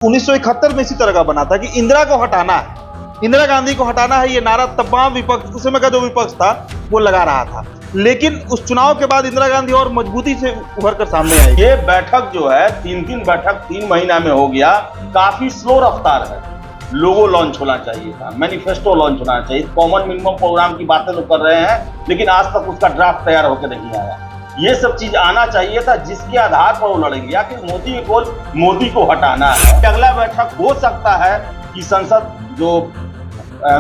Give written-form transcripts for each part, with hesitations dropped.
1971 में इसी तरह का बना था कि इंदिरा को हटाना है, इंदिरा गांधी को हटाना है, ये नारा तमाम विपक्ष, उस समय का जो विपक्ष था वो लगा रहा था। लेकिन उस चुनाव के बाद इंदिरा गांधी और मजबूती से उभर कर सामने आई। ये बैठक जो है 3 बैठक 3 महीना में हो गया, काफी स्लो रफ्तार है। लोगो लॉन्च होना चाहिए था, मैनिफेस्टो लॉन्च होना चाहिए, कॉमन मिनिमम प्रोग्राम की बातें तो कर रहे हैं लेकिन आज तक उसका ड्राफ्ट तैयार होकर नहीं आया। ये सब चीज आना चाहिए था जिसके आधार पर वो लड़ेंगे। आखिर मोदी को हटाना है। अगला बैठक हो सकता है कि संसद जो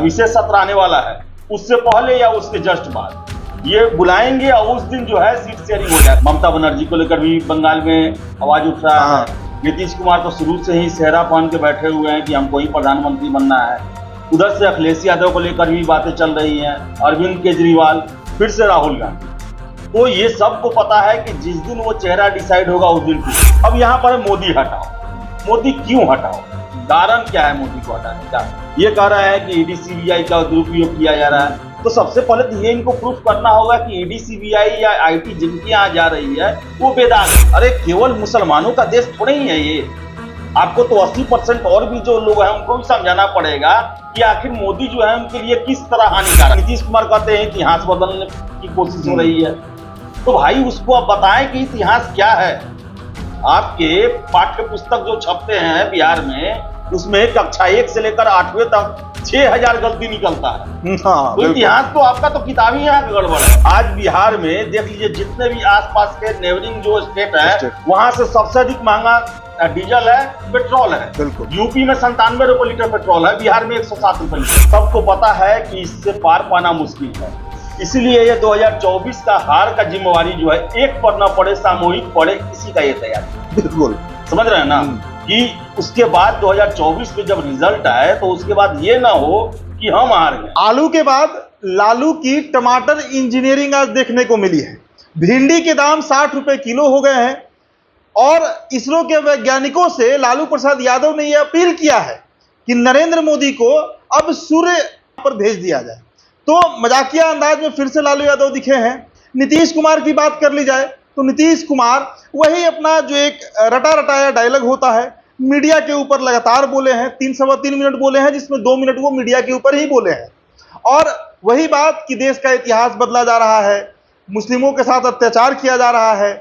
विशेष सत्र आने वाला है उससे पहले या उसके जस्ट बाद ये बुलाएंगे और उस दिन जो है सीट शेयरिंग हो जाए। ममता बनर्जी को लेकर भी बंगाल में आवाज उठ रहा है। नीतीश कुमार तो शुरू से ही सेहरा पहन के बैठे हुए हैं कि हमको ही प्रधानमंत्री बनना है। उधर से अखिलेश यादव को लेकर भी बातें चल रही हैं, अरविंद केजरीवाल, फिर से राहुल गांधी। तो ये सबको पता है कि जिस दिन वो चेहरा डिसाइड होगा उस दिन अब यहाँ पर मोदी हटाओ। मोदी क्यों हटाओ, कारण क्या है मोदी को हटाने का? ये कह रहा है कि ईडी सीबीआई का दुरुपयोग किया जा रहा है। तो सबसे पहले तो ये इनको प्रूफ करना होगा कि ईडी सीबीआई या आईटी जिनकी यहाँ जा रही है वो बेदाग है। अरे केवल मुसलमानों का देश थोड़े ही है ये। आपको तो 80% और भी जो लोग हैं उनको भी समझाना पड़ेगा कि आखिर मोदी जो है उनके लिए किस तरह हानिकारक। नीतीश कुमार कहते हैं कि इतिहास बदलने की कोशिश हो रही है, तो भाई उसको आप बताएं कि इतिहास क्या है। आपके पाठ्य पुस्तक जो छपते हैं बिहार में, उसमें कक्षा 1 से लेकर 8वीं तक 6000 गलती निकलता है। तो इतिहास तो आपका तो किताब ही यहाँ गड़बड़ है। आज बिहार में देख लीजिए, जितने भी आसपास के नेबरिंग जो स्टेट है वहां से सबसे अधिक महंगा डीजल है, पेट्रोल है। यूपी में 97 रुपए लीटर पेट्रोल है, बिहार में 107 रुपए लीटर। सबको पता है कि इससे पार पाना मुश्किल है। इसीलिए ये 2024 का हार का जिम्मेवारी जो है एक पर न पड़े, सामूहिक पड़े, इसी का ये तैयारी। बिल्कुल समझ रहे हैं ना कि उसके बाद 2024 में जब रिजल्ट आए तो उसके बाद ये ना हो कि हम हार गए। आलू के बाद लालू की टमाटर इंजीनियरिंग आज देखने को मिली है। भिंडी के दाम 60 रुपए किलो हो गए हैं और इसरो के वैज्ञानिकों से लालू प्रसाद यादव ने यह अपील किया है कि नरेंद्र मोदी को अब सूर्य पर भेज दिया जाए। तो मजाकिया अंदाज में फिर से लालू यादव दिखे हैं। नीतीश कुमार की बात कर ली जाए तो नीतीश कुमार वही अपना जो एक रटा रटाया डायलॉग होता है, मीडिया के ऊपर लगातार बोले हैं। 3 मिनट बोले हैं, जिसमें 2 मिनट वो मीडिया के ऊपर ही बोले हैं। और वही बात कि देश का इतिहास बदला जा रहा है, मुस्लिमों के साथ अत्याचार किया जा रहा है।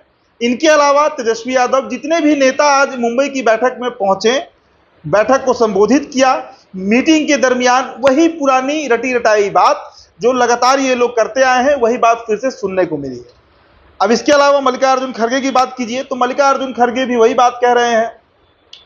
इनके अलावा तेजस्वी यादव, जितने भी नेता आज मुंबई की बैठक में पहुंचे, बैठक को संबोधित किया, मीटिंग के दरमियान वही पुरानी रटी रटाई बात जो लगातार ये लोग करते आए हैं, वही बात फिर से सुनने को मिली है। अब इसके अलावा मल्लिकार्जुन खड़गे की बात कीजिए तो मल्लिकार्जुन खड़गे भी वही बात कह रहे हैं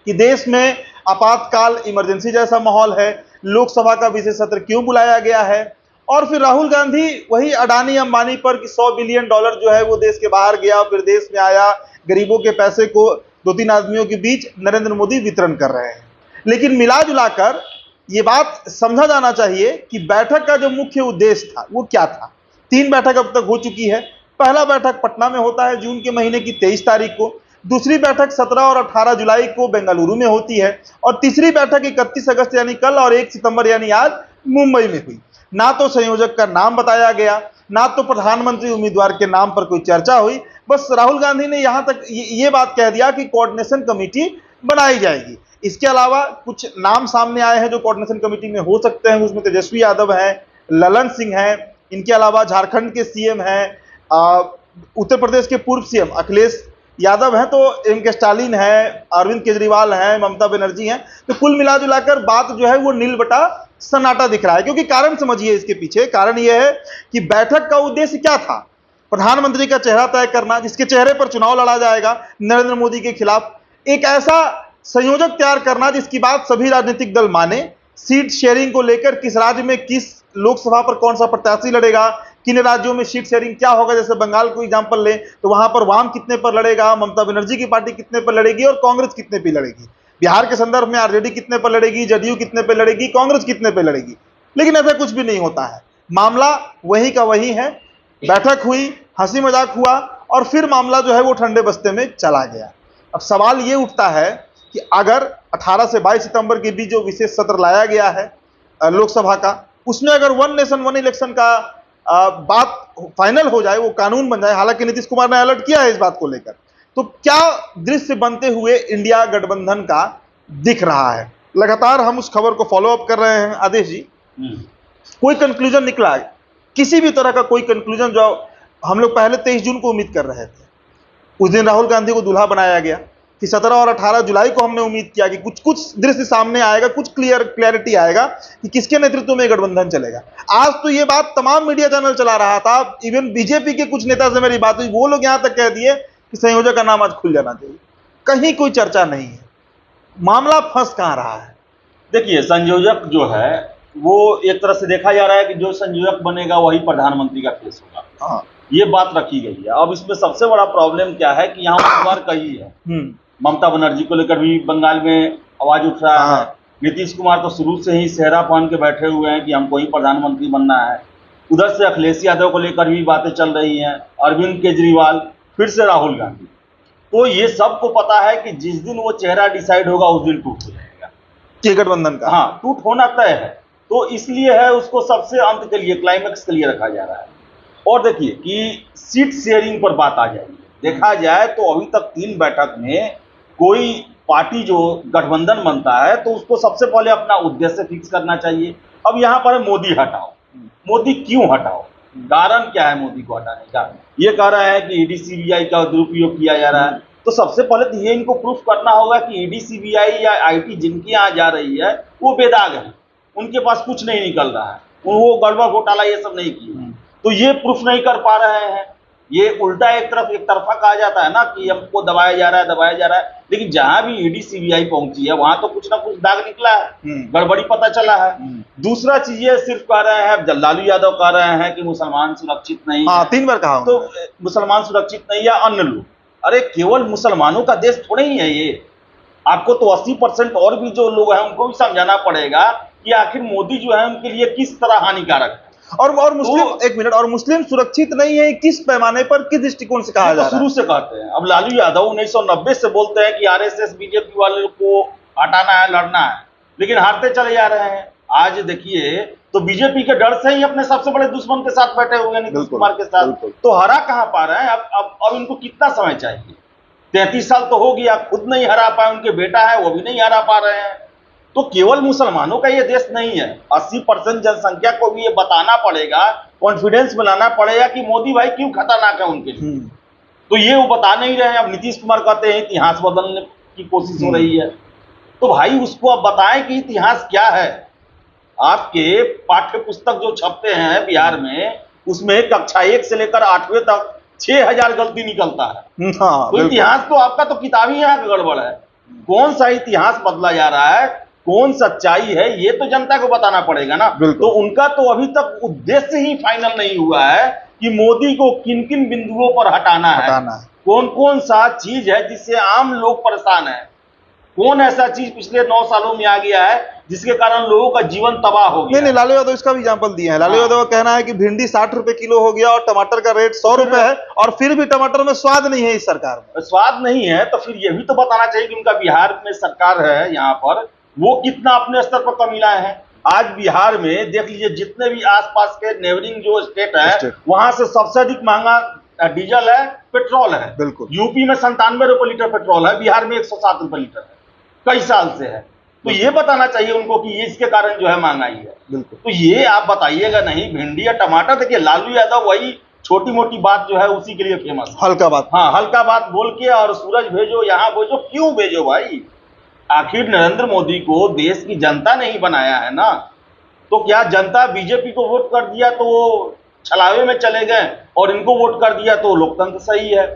कि देश में आपातकाल, इमरजेंसी जैसा माहौल है, लोकसभा का विशेष सत्र क्यों बुलाया गया है। और फिर राहुल गांधी वही अडानी अंबानी पर कि $100 बिलियन जो है वो देश के बाहर गया, फिर देश में आया, गरीबों के पैसे को 2-3 आदमियों के बीच नरेंद्र मोदी वितरण कर रहे हैं। लेकिन मिला जुलाकर ये बात समझा जाना चाहिए कि बैठक का जो मुख्य उद्देश्य था वो क्या था। 3 बैठक अब तक हो चुकी है। पहला बैठक पटना में होता है जून के महीने की 23 तारीख को, दूसरी बैठक 17 और 18 जुलाई को बेंगलुरु में होती है और तीसरी बैठक 31 अगस्त यानी कल और 1 सितंबर यानी आज मुंबई में हुई। ना तो संयोजक का नाम बताया गया, ना तो प्रधानमंत्री उम्मीदवार के नाम पर कोई चर्चा हुई। बस राहुल गांधी ने यहां तक ये बात कह दिया कि कोऑर्डिनेशन कमेटी बनाई जाएगी। इसके अलावा कुछ नाम सामने आए हैं जो कोऑर्डिनेशन कमेटी में हो सकते हैं। उसमें तेजस्वी यादव हैं, ललन सिंह हैं, इनके अलावा झारखंड के सीएम हैं, उत्तर प्रदेश के पूर्व सीएम अखिलेश यादव हैं, तो एम.के. स्टालिन हैं, अरविंद केजरीवाल हैं, ममता बनर्जी हैं। तो कुल मिला जुलाकर बात जो है वो नील बटा सन्नाटा दिख रहा है। क्योंकि कारण समझिए, इसके पीछे कारण यह है कि बैठक का उद्देश्य क्या था? प्रधानमंत्री का चेहरा तय करना, जिसके चेहरे पर चुनाव लड़ा जाएगा नरेंद्र मोदी के खिलाफ। एक ऐसा संयोजक तैयार करना जिसकी बात सभी राजनीतिक दल माने। सीट शेयरिंग को लेकर किस राज्य में किस लोकसभा पर कौन सा प्रत्याशी लड़ेगा, किन राज्यों में सीट शेयरिंग क्या होगा। जैसे बंगाल को एग्जांपल लें तो वहां पर वाम कितने पर लड़ेगा, ममता बनर्जी की पार्टी कितने पर लड़ेगी और कांग्रेस कितने पर लड़ेगी। बिहार के संदर्भ में आरजेडी कितने पर लड़ेगी, जदयू कितने पर लड़ेगी, कांग्रेस कितने पर लड़ेगी। लेकिन ऐसा कुछ भी नहीं होता है, मामला वही का वही है। बैठक हुई, हंसी मजाक हुआ और फिर मामला जो है वो ठंडे बस्ते में चला गया। अब सवाल ये उठता है कि अगर 18 से 22 सितंबर के बीच जो विशेष सत्र लाया गया है लोकसभा का, उसमें अगर 1 नेशन 1 इलेक्शन का बात फाइनल हो जाए, वो कानून बन जाए। हालांकि नीतीश कुमार ने अलर्ट किया है इस बात को लेकर। तो क्या दृश्य बनते हुए इंडिया गठबंधन का दिख रहा है। लगातार हम उस खबर को फॉलो अप कर रहे हैं आदेश जी। कोई कंक्लूजन निकला है? किसी भी तरह का कोई कंक्लूजन जो हम लोग पहले 23 जून को उम्मीद कर रहे थे, उस दिन राहुल गांधी को दूल्हा बनाया गया कि 17 और 18 जुलाई को हमने उम्मीद किया कि कुछ दृश्य सामने आएगा, कुछ क्लैरिटी आएगा कि किसके नेतृत्व में गठबंधन चलेगा। आज तो ये बात तमाम मीडिया चैनल चला रहा था, इवन बीजेपी के कुछ नेता से मेरी बात हुई, वो लोग यहां तक कह दिए कि संयोजक का नाम आज खुल जाना चाहिए। कहीं कोई चर्चा नहीं है। मामला फंस कहां रहा है? देखिए, संयोजक जो है वो एक तरह से देखा जा रहा है कि जो संयोजक बनेगा वही प्रधानमंत्री का केस होगा। हाँ। ये बात रखी गई है। अब इसमें सबसे बड़ा प्रॉब्लम क्या है कि यहाँ उम्मीदवार कई है। ममता बनर्जी को लेकर भी बंगाल में आवाज उठ रहा है। नीतीश कुमार तो शुरू से ही सेहरा पहन के बैठे हुए हैं कि हमको ही प्रधानमंत्री बनना है। उधर से अखिलेश यादव को लेकर भी बातें चल रही हैं, अरविंद केजरीवाल, फिर से राहुल गांधी। तो ये सबको पता है कि जिस दिन वो चेहरा डिसाइड होगा उस दिन टूट हो जाएगा कि गठबंधन का। हाँ, टूट होना तय है। तो इसलिए है उसको सबसे अंत के लिए, क्लाइमेक्स के लिए रखा जा रहा है। और देखिए कि सीट शेयरिंग पर बात आ जाएगी। देखा जाए तो अभी तक 3 बैठक में कोई पार्टी जो गठबंधन बनता है तो उसको सबसे पहले अपना उद्देश्य फिक्स करना चाहिए। अब यहाँ पर मोदी हटाओ। मोदी क्यों हटाओ? कारण क्या है मोदी को हटाने का? ये कह रहा है कि ईडी सीबीआई का दुरुपयोग किया जा रहा है। तो सबसे पहले तो ये इनको प्रूफ करना होगा कि ईडी सीबीआई या आईटी जिनके यहाँ जा रही है वो बेदाग है, उनके पास कुछ नहीं निकल रहा है, वो गड़बड़ घोटाला ये सब नहीं किया। तो ये प्रूफ नहीं कर पा रहे हैं। ये उल्टा एक तरफा कहा जाता है ना कि हमको दबाया जा रहा है। लेकिन जहां भी ईडी सीबीआई पहुंची है वहां तो कुछ ना कुछ दाग निकला है, गड़बड़ी पता चला है। दूसरा चीज ये सिर्फ कह रहे हैं, लालू यादव कह रहे हैं कि मुसलमान सुरक्षित नहीं है। 3 बार कहा तो मुसलमान सुरक्षित नहीं या अन्य लोग, अरे केवल मुसलमानों का देश थोड़े ही है ये। आपको तो 80% और भी जो लोग हैं उनको भी समझाना पड़ेगा कि आखिर मोदी जो है उनके लिए किस तरह हानिकारक है। और मुस्लिम एक मिनट, और मुस्लिम सुरक्षित नहीं है किस पैमाने पर, किस दृष्टिकोण से कहा जा रहा है? शुरू से कहते हैं। अब लालू यादव 1990 से बोलते हैं कि आरएसएस बीजेपी वाले को हटाना है, लड़ना है, लेकिन हारते चले जा रहे हैं। आज देखिए तो बीजेपी के डर से ही अपने सबसे बड़े दुश्मन के साथ बैठे हुए हैं, नीतीश कुमार के साथ। तो हरा कहां पा रहे हैं? अब इनको कितना समय चाहिए? 33 साल तो हो गया, खुद नहीं हरा पाए, उनके बेटा है वो भी नहीं हरा पा रहे हैं। तो केवल मुसलमानों का ये देश नहीं है, 80% जनसंख्या को भी ये बताना पड़ेगा, कॉन्फिडेंस बनाना पड़ेगा कि मोदी भाई क्यों खतरनाक है उनके लिए। तो ये वो बता नहीं रहे हैं। अब नीतीश कुमार कहते हैं इतिहास बदलने की कोशिश हो रही है। तो भाई उसको अब बताएं कि इतिहास क्या है। आपके पाठ्य पुस्तक जो छपते हैं बिहार में, उसमें कक्षा 1 से लेकर 8वीं तक 6000 गलती निकलता है। तो इतिहास तो आपका तो किताब ही यहाँ का गड़बड़ है। कौन सा इतिहास बदला जा रहा है, कौन सच्चाई है, ये तो जनता को बताना पड़ेगा ना। तो उनका तो अभी तक उद्देश्य ही फाइनल नहीं हुआ है कि मोदी को किन किन बिंदुओं पर हटाना है। कौन कौन सा चीज है जिससे आम लोग परेशान है। कौन ऐसा चीज पिछले 9 सालों में आ गया है जिसके कारण लोगों का जीवन तबाह हो गया। नहीं, लालू यादव इसका भी एग्जांपल दिए हैं। लालू यादव का कहना है कि भिंडी 60 रुपए किलो हो गया और टमाटर का रेट 100 रुपए है, और फिर भी टमाटर में स्वाद नहीं है। इस सरकार में स्वाद नहीं है तो फिर यह भी तो बताना चाहिए कि उनका बिहार में सरकार है, यहाँ पर वो कितना अपने स्तर पर कमी लाए हैं। आज बिहार में देख लीजिए, जितने भी आसपास के नेबरिंग जो स्टेट है वहां से सबसे अधिक महंगा डीजल है, पेट्रोल है। बिल्कुल। यूपी में 97 रुपए लीटर पेट्रोल है, बिहार में 107 रुपए लीटर है, कई साल से है। तो ये बताना चाहिए उनको कि ये इसके कारण जो है महंगाई है। बिल्कुल। तो ये आप बताइएगा नहीं। भिंडी या टमाटर, देखिए लालू यादव वही छोटी मोटी बात जो है उसी के लिए फेमस है। हल्का बात, हाँ, हल्का बात बोल के और सूरज भेजो, यहाँ भेजो। क्यों भेजो भाई? आखिर नरेंद्र मोदी को देश की जनता ने ही बनाया है ना। तो क्या जनता बीजेपी को वोट कर दिया तो वो छलावे में चले गए और इनको वोट कर दिया तो लोकतंत्र सही है?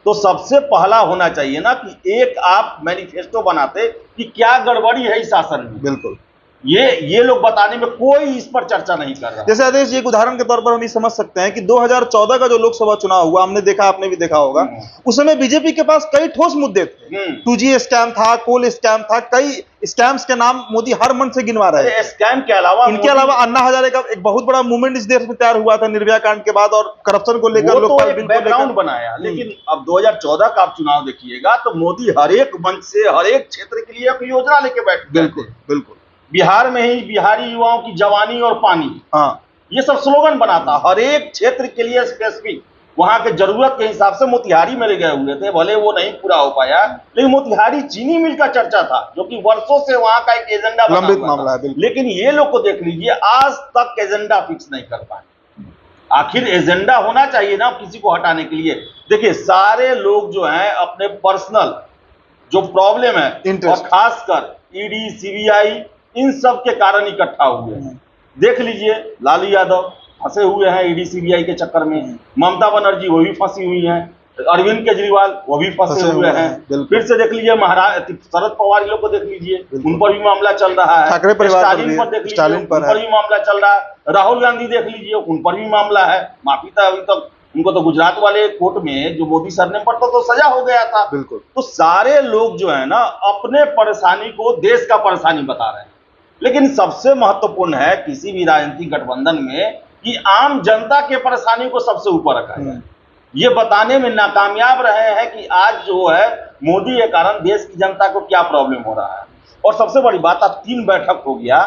तो सबसे पहला होना चाहिए ना कि एक आप मैनिफेस्टो बनाते कि क्या गड़बड़ी है इस शासन में। बिल्कुल। ये लोग बताने में कोई इस पर चर्चा नहीं कर रहा। जैसे आदेश, एक उदाहरण के तौर पर हम ये समझ सकते हैं कि 2014 का जो लोकसभा चुनाव हुआ, हमने देखा, आपने भी देखा होगा, उस समय बीजेपी के पास कई ठोस मुद्दे थे। 2G स्कैम था, कोल स्कैम था, कई स्कैम्स के नाम मोदी हर मन से गिनवा रहे हैं। स्कैम के अलावा, इनके अलावा अन्ना हजारे का एक बहुत बड़ा मूवमेंट इस देश में तैयार हुआ था निर्भया कांड के बाद, और करप्शन को लेकर लोकपाल बिल को बैकग्राउंड बनाया। लेकिन अब 2014 का आप चुनाव देखिएगा तो मोदी हर एक मंच से हर एक क्षेत्र के लिए एक योजना लेके बैठे। बिल्कुल बिल्कुल। बिहार में ही बिहारी युवाओं की जवानी और पानी, हाँ, ये सब स्लोगन बनाता हर एक क्षेत्र के लिए स्पेसिफिक। वहां के जरूरत के हिसाब से मोतिहारी में ले गए हुए थे, भले वो नहीं पूरा हो पाया, लेकिन मोतिहारी चीनी मिल का चर्चा था जो कि वर्षों से वहां का एक एजेंडा बना लंबित हुआ मामला था। है। लेकिन ये लोग को देख लीजिए, आज तक एजेंडा फिक्स नहीं कर पाए। आखिर एजेंडा होना चाहिए ना किसी को हटाने के लिए। देखिए, सारे लोग जो हैं अपने पर्सनल जो प्रॉब्लम है और खासकर ईडी सीबीआई इन सब के कारण इकट्ठा हुए हैं। देख लीजिए, लालू यादव फंसे हुए हैं ईडी सीबीआई के चक्कर में, ममता बनर्जी वो भी फंसी हुई हैं, अरविंद केजरीवाल वो भी फंसे हुए हैं। फिर से देख लीजिए महाराज शरद पवार लोग को देख लीजिए, उन पर भी मामला चल रहा है। ठाकरे परिवार स्टालिन पर देख लीजिए, उन पर भी मामला चल रहा है। राहुल गांधी देख लीजिए, उन पर भी मामला है। माफी था अभी तक उनको तो गुजरात वाले कोर्ट में जो मोदी सरनेम पर तो सजा हो गया था। बिल्कुल। तो सारे लोग जो है ना अपने परेशानी को देश का परेशानी बता रहे हैं। लेकिन सबसे महत्वपूर्ण है किसी भी राजनीतिक गठबंधन में कि आम जनता के परेशानी को सबसे ऊपर रखा जाए। ये बताने में नाकामयाब रहे हैं कि आज जो है मोदी के कारण देश की जनता को क्या प्रॉब्लम हो रहा है। और सबसे बड़ी बात, अब 3 बैठक हो गया,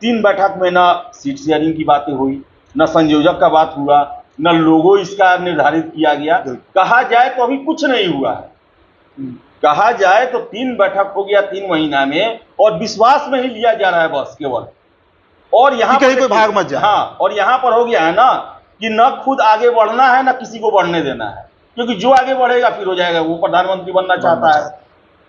3 बैठक में ना सीट शेयरिंग की बातें हुई, न संयोजक का बात हुआ, न लोगो इसका निर्धारित किया गया। कहा जाए तो अभी कुछ नहीं हुआ है। कहा जाए तो 3 बैठक हो गया 3 महीना में, और विश्वास में ही लिया जा रहा है बस केवल। और यहाँ कहीं कोई भाग मत जाए। हाँ, और यहाँ पर हो गया है ना कि न खुद आगे बढ़ना है, न किसी को बढ़ने देना है, क्योंकि जो आगे बढ़ेगा फिर हो जाएगा वो प्रधानमंत्री बनना चाहता है।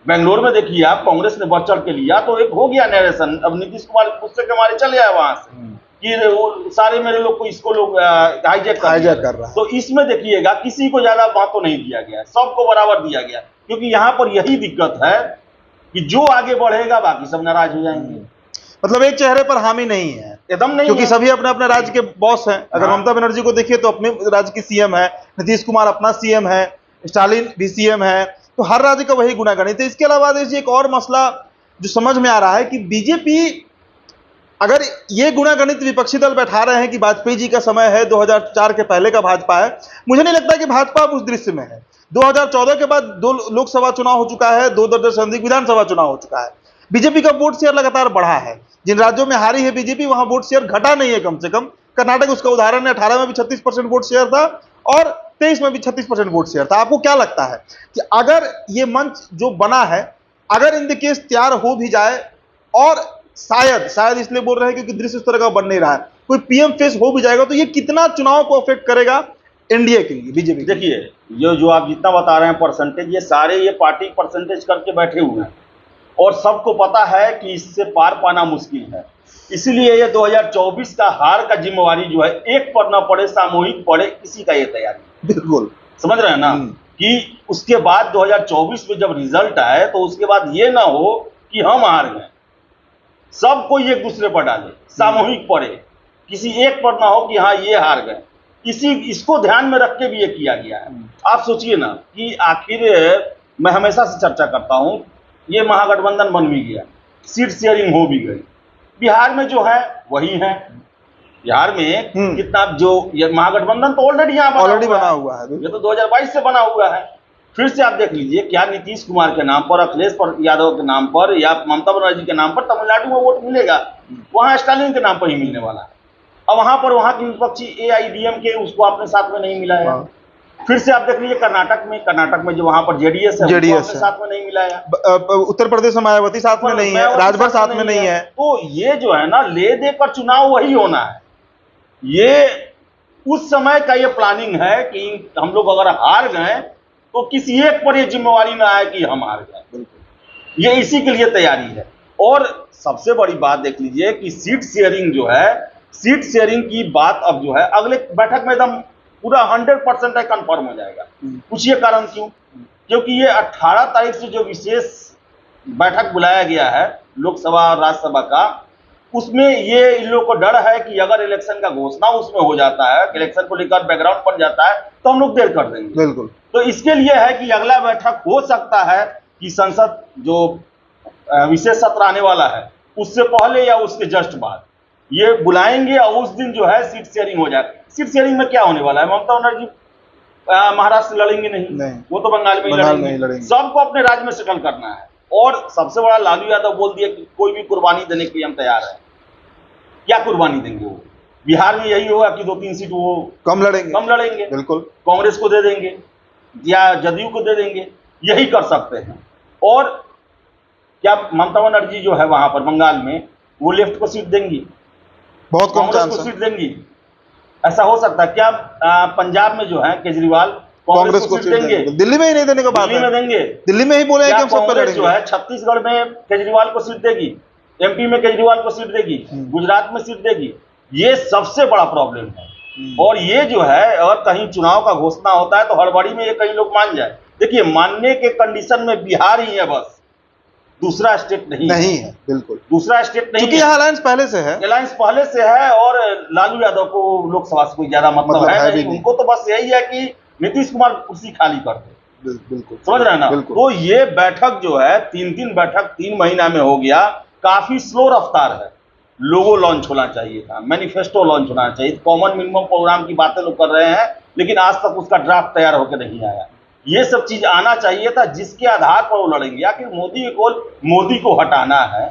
बेंगलोर में देखिए आप, कांग्रेस ने बढ़ चढ़ के लिया तो एक हो गया नरेशन। अब नीतीश कुमार गुस्से के मारे चले आए वहां से कि वो सारे मेरे लोग को इसको लोग हाईजैक कर रहा है। तो इसमें देखिएगा किसी को ज्यादा महत्व नहीं दिया गया, सबको बराबर दिया गया, क्योंकि यहाँ पर यही दिक्कत है कि जो आगे बढ़ेगा बाकी सब नाराज हो जाएंगे। मतलब एक चेहरे पर हामी नहीं है, एकदम नहीं, क्योंकि सभी अपने अपने राज्य के बॉस हैं। अगर ममता बनर्जी को देखिए तो अपने राज्य की सीएम है, नीतीश कुमार अपना सीएम है, स्टालिन भी सीएम है, तो हर राज्य का वही गुनागणित है। इसके अलावा देखिए एक और मसला जो समझ में आ रहा है कि बीजेपी अगर ये गुनागणित विपक्षी दल बैठा रहे हैं कि वाजपेयी जी का समय है, 2004 के पहले का भाजपा है, मुझे नहीं लगता कि भाजपा अब उस दृश्य में है। 2014 के बाद 2 लोकसभा चुनाव हो चुका है, 2 दर्जन से अधिक विधानसभा चुनाव हो चुका है। बीजेपी का वोट शेयर लगातार बढ़ा है। जिन राज्यों में हारी है बीजेपी वहां वोट शेयर घटा नहीं है, कम से कम। कर्नाटक उसका उदाहरण है, 18 में भी 36% वोट शेयर था और 23 में भी 36% वोट शेयर था। आपको क्या लगता है कि अगर ये मंच जो बना है, अगर इन केस तैयार हो भी जाए, और शायद इसलिए बोल रहे हैं क्योंकि दृश्य उस तरह का बन नहीं रहा है, कोई पीएम फेस हो भी जाएगा, तो ये कितना चुनाव को अफेक्ट करेगा एनडीए के लिए, बीजेपी? देखिए, ये जो आप जितना बता रहे हैं परसेंटेज, ये सारे ये पार्टी परसेंटेज करके बैठे हुए हैं और सबको पता है कि इससे पार पाना मुश्किल है। इसलिए ये 2024 का हार का जिम्मेवारी जो है, एक पर ना पड़े सामूहिक पड़े, किसी का ये तैयारी। बिल्कुल समझ रहे हैं ना कि उसके बाद 2024 में जब रिजल्ट आए तो उसके बाद ये ना हो कि हम हार गए, सबको एक दूसरे पर डाले, सामूहिक पड़े, किसी एक पर ना हो कि हाँ ये हार गए। इसको ध्यान में रख के भी ये किया गया है। आप सोचिए ना कि आखिर मैं हमेशा से चर्चा करता हूं, ये महागठबंधन बन भी गया, सीट शेयरिंग हो भी गई, बिहार में जो है वही है। बिहार में कितना जो ये महागठबंधन तो ऑलरेडी यहाँ बना हुआ है, ये तो 2022 से बना हुआ है। फिर से आप देख लीजिए, क्या नीतीश कुमार के नाम पर, अखिलेश यादव के नाम पर या ममता बनर्जी के नाम पर तमिलनाडु में वोट मिलेगा, वहां स्टालिन के नाम पर ही मिलने वाला है। और वहां की विपक्षी AIADMK उसको अपने साथ में नहीं मिलाया। फिर से आप देख लीजिए कर्नाटक में जो वहां पर जेडीएस है, अपने साथ में नहीं मिलाया। उत्तर प्रदेश में मायावती साथ में नहीं है, राजभर साथ में नहीं है। तो ये जो है ना, ले दे कर चुनाव वही होना है। ये उस समय का ये प्लानिंग है कि हम लोग अगर हार गए तो किसी एक पर ये जिम्मेवारी ना आए कि हम हार गए, ये इसी के लिए तैयारी है। और सबसे बड़ी बात देख लीजिए कि सीट शेयरिंग जो है, सीट शेयरिंग की बात अब जो है अगले बैठक में एकदम पूरा 100% है, कंफर्म हो जाएगा। पूछिए कारण क्यों? क्योंकि ये 18 तारीख से जो विशेष बैठक बुलाया गया है लोकसभा और राज्यसभा का, उसमें ये इन लोगों को डर है कि अगर इलेक्शन का घोषणा उसमें हो जाता है, इलेक्शन को लेकर बैकग्राउंड बन जाता है, तो हम लोग देर कर देंगे। बिल्कुल। तो इसके लिए है कि अगला बैठक हो सकता है कि संसद जो विशेष सत्र आने वाला है उससे पहले या उसके जस्ट बाद ये बुलाएंगे और उस दिन जो है सीट शेयरिंग हो जाए। सीट शेयरिंग में क्या होने वाला है? ममता बनर्जी महाराष्ट्र लड़ेंगे नहीं, वो तो बंगाल में ही लड़ेंगे। सबको अपने राज्य में सेटल करना है। और सबसे बड़ा, लालू यादव बोल दिया कि कोई भी कुर्बानी देने के लिए हम तैयार हैं। क्या कुर्बानी देंगे वो? बिहार में यही होगा कि 2-3 सीट वो कम लड़ेंगे। कम लड़ेंगे, बिल्कुल। कांग्रेस को दे देंगे या जदयू को दे देंगे, यही कर सकते हैं। और क्या ममता बनर्जी जो है वहां पर बंगाल में, वो लेफ्ट को सीट देंगी, बहुत कम कांग्रेस चांस को है। सीट देंगी? ऐसा हो सकता है क्या? पंजाब में जो है केजरीवाल कांग्रेस को सीट देंगे, दिल्ली में ही नहीं देने को बात दिल्ली में है। देंगे, दिल्ली में ही बोले हैं कि क्या हम सब पे कांग्रेस जो लड़ेंगे। है छत्तीसगढ़ में केजरीवाल को सीट देगी, एमपी में केजरीवाल को सीट देगी, गुजरात में सीट देगी? ये सबसे बड़ा प्रॉब्लम है। और ये जो है, अगर कहीं चुनाव का घोषणा होता है तो हड़बड़ी में ये कई लोग मान जाए। देखिए, मानने के कंडीशन में बिहार ही है, बस दूसरा स्टेट नहीं है। बिल्कुल, दूसरा स्टेट नहीं क्योंकि है। यह अलायंस पहले से है, अलायंस पहले से है। और लालू यादव को लोकसभा से कोई ज्यादा मतलब है नहीं। उनको तो बस यही है कि नीतीश कुमार कुर्सी खाली कर दे। बिल्कुल, समझ रहे हैं ना? तो ये बैठक जो है, 3 बैठक 3 महीना में हो गया, काफी स्लो रफ्तार है। लोगो लॉन्च होना चाहिए था, मैनिफेस्टो लॉन्च होना चाहिए, कॉमन मिनिमम प्रोग्राम की बातें लोग कर रहे हैं, लेकिन आज तक उसका ड्राफ्ट तैयार होकर नहीं आया। ये सब चीज आना चाहिए था, जिसके आधार पर वो लड़ेंगे। आखिर मोदी को हटाना है,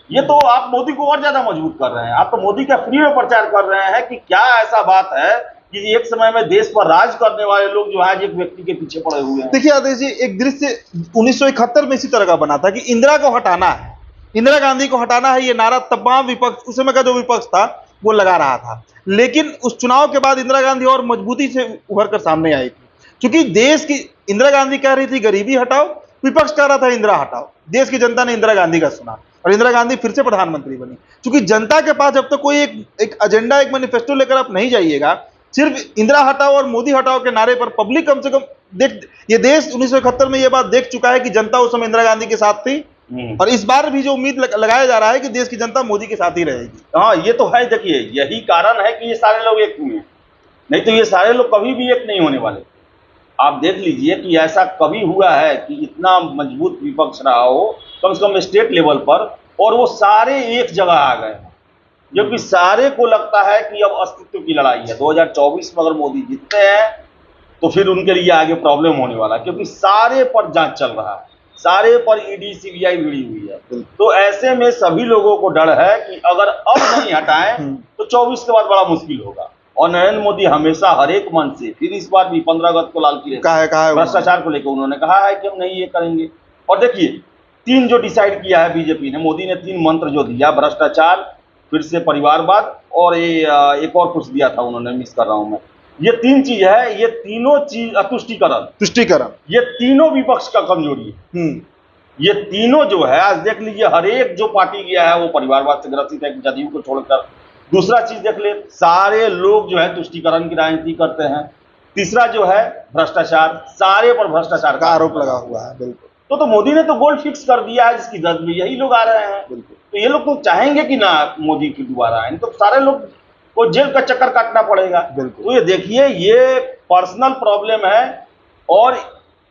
ये तो आप मोदी को और ज्यादा मजबूत कर रहे हैं। आप तो मोदी का फ्री में प्रचार कर रहे हैं कि क्या ऐसा बात है कि एक समय में देश पर राज करने वाले लोग जो आज एक व्यक्ति के पीछे पड़े हुए हैं। देखिए आदेश जी, एक दृश्य 1971 में इसी तरह का बना था कि इंदिरा को हटाना है, इंदिरा गांधी को हटाना है। ये नारा तमाम विपक्ष, उस समय का जो विपक्ष था वो लगा रहा था। लेकिन उस चुनाव के बाद इंदिरा गांधी और मजबूती से उभर कर सामने आई थी, क्योंकि देश की इंदिरा गांधी कह रही थी गरीबी हटाओ, विपक्ष कह रहा था इंदिरा हटाओ। देश की जनता ने इंदिरा गांधी का सुना और इंदिरा गांधी फिर से प्रधानमंत्री बनी। क्योंकि जनता के पास जब तक कोई एक एजेंडा, एक मैनिफेस्टो लेकर आप नहीं जाइएगा, सिर्फ इंदिरा हटाओ और मोदी हटाओ के नारे पर पब्लिक कम से कम ये देश 1971 में ये बात देख चुका है कि जनता उस समय इंदिरा गांधी के साथ थी। और इस बार भी जो उम्मीद लगाया जा रहा है कि देश की जनता मोदी के साथ ही रहेगी। हाँ, ये तो है। देखिए, यही कारण है कि ये सारे लोग एक हुए, नहीं तो ये सारे लोग कभी भी एक नहीं होने वाले। आप देख लीजिए कि ऐसा कभी हुआ है कि इतना मजबूत विपक्ष रहा हो, कम से कम स्टेट लेवल पर, और वो सारे एक जगह आ गए हैं। जबकि सारे को लगता है कि अब अस्तित्व की लड़ाई है। 2024 में अगर मोदी जीतते हैं तो फिर उनके लिए आगे प्रॉब्लम होने वाला है, क्योंकि सारे पर जांच चल रहा है, सारे पर ईडी सीबीआई भिड़ी हुई है। तो ऐसे में सभी लोगों को डर है कि अगर अब नहीं हटाएं तो 24 के बाद बड़ा मुश्किल होगा। और नरेंद्र मोदी हमेशा हर एक मन से, फिर इस बार भी 15 अगस्त को लाल किले भ्रष्टाचार को लेकर उन्होंने कहा है कि हम नहीं ये करेंगे। और देखिए, 3 जो डिसाइड किया है बीजेपी ने, मोदी ने 3 मंत्र जो दिया, भ्रष्टाचार, फिर से परिवारवाद, और एक और कुछ दिया था उन्होंने, मिस कर रहा हूं मैं। ये 3 चीज है, ये तीनों चीज, तुष्टिकरण, ये तीनों विपक्ष का कमजोरी है। ये तीनों जो है, आज देख लीजिए, हर एक जो पार्टी गया है वो परिवारवाद से ग्रसित है, जदयू को छोड़कर। दूसरा चीज देख ले, सारे लोग जो है तुष्टिकरण की राजनीति करते हैं। तीसरा जो है भ्रष्टाचार, सारे पर भ्रष्टाचार का आरोप लगा हुआ है। बिल्कुल। तो मोदी ने तो गोल फिक्स कर दिया है, जिसकी जज में यही लोग आ रहे हैं। तो ये लोग तो चाहेंगे कि ना मोदी की दोबारा आए, तो सारे लोग को जेल का चक्कर काटना पड़ेगा। तो ये देखिए, ये पर्सनल प्रॉब्लम है। और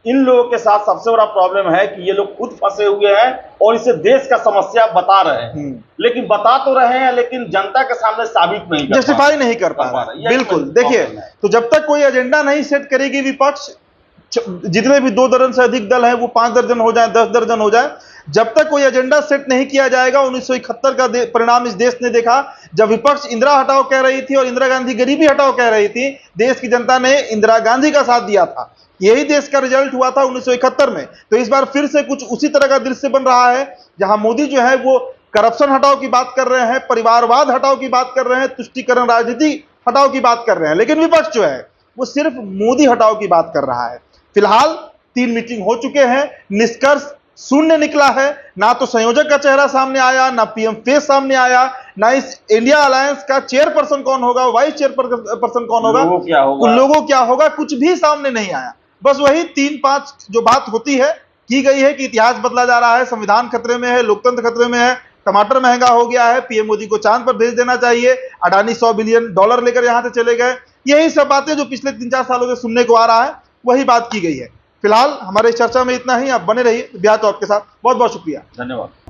इन लोगों के साथ सबसे बड़ा प्रॉब्लम है कि ये लोग खुद फंसे हुए हैं और इसे देश का समस्या बता रहे हैं, लेकिन बता तो रहे हैं, लेकिन जनता के सामने साबित नहीं, जस्टिफाई नहीं कर पा रहे। बिल्कुल। देखिए, तो जब तक कोई एजेंडा नहीं सेट करेगी विपक्ष, जितने भी 2 दर्जन से अधिक दल हैं, वो 5 दर्जन हो जाए, 10 दर्जन हो जाए, जब तक कोई एजेंडा सेट नहीं किया जाएगा। 1971 का परिणाम इस देश ने देखा, जब विपक्ष इंदिरा हटाओ कह रही थी और इंदिरा गांधी गरीबी हटाओ कह रही थी, देश की जनता ने इंदिरा गांधी का साथ दिया था। यही देश का रिजल्ट हुआ था 1971 में। तो इस बार फिर से कुछ उसी तरह का दृश्य बन रहा है, जहां मोदी जो है वो करप्शन हटाओ की बात कर रहे हैं, परिवारवाद हटाओ की बात कर रहे हैं, तुष्टिकरण राजनीति हटाओ की बात कर रहे हैं, लेकिन विपक्ष जो है वो सिर्फ मोदी हटाओ की बात कर रहा है। फिलहाल 3 मीटिंग हो चुके हैं, निष्कर्ष शून्य निकला है। ना तो संयोजक का चेहरा सामने आया, ना पीएम फेस सामने आया, ना इस इंडिया अलायंस का चेयरपर्सन कौन होगा, वाइस चेयरपर्सन कौन होगा, लोगों क्या होगा, कुछ भी सामने नहीं आया। बस वही 3-5 जो बात होती है, की गई है कि इतिहास बदला जा रहा है, संविधान खतरे में है, लोकतंत्र खतरे में है, टमाटर महंगा हो गया है, पीएम मोदी को चांद पर भेज देना चाहिए, अडानी $100 बिलियन लेकर यहां से चले गए। यही सब बातें जो पिछले 3-4 सालों से सुनने को आ रहा है, वही बात की गई है। फिलहाल हमारे चर्चा में इतना ही। आप बने रहिए बिहार टॉप के साथ। बहुत बहुत शुक्रिया, धन्यवाद।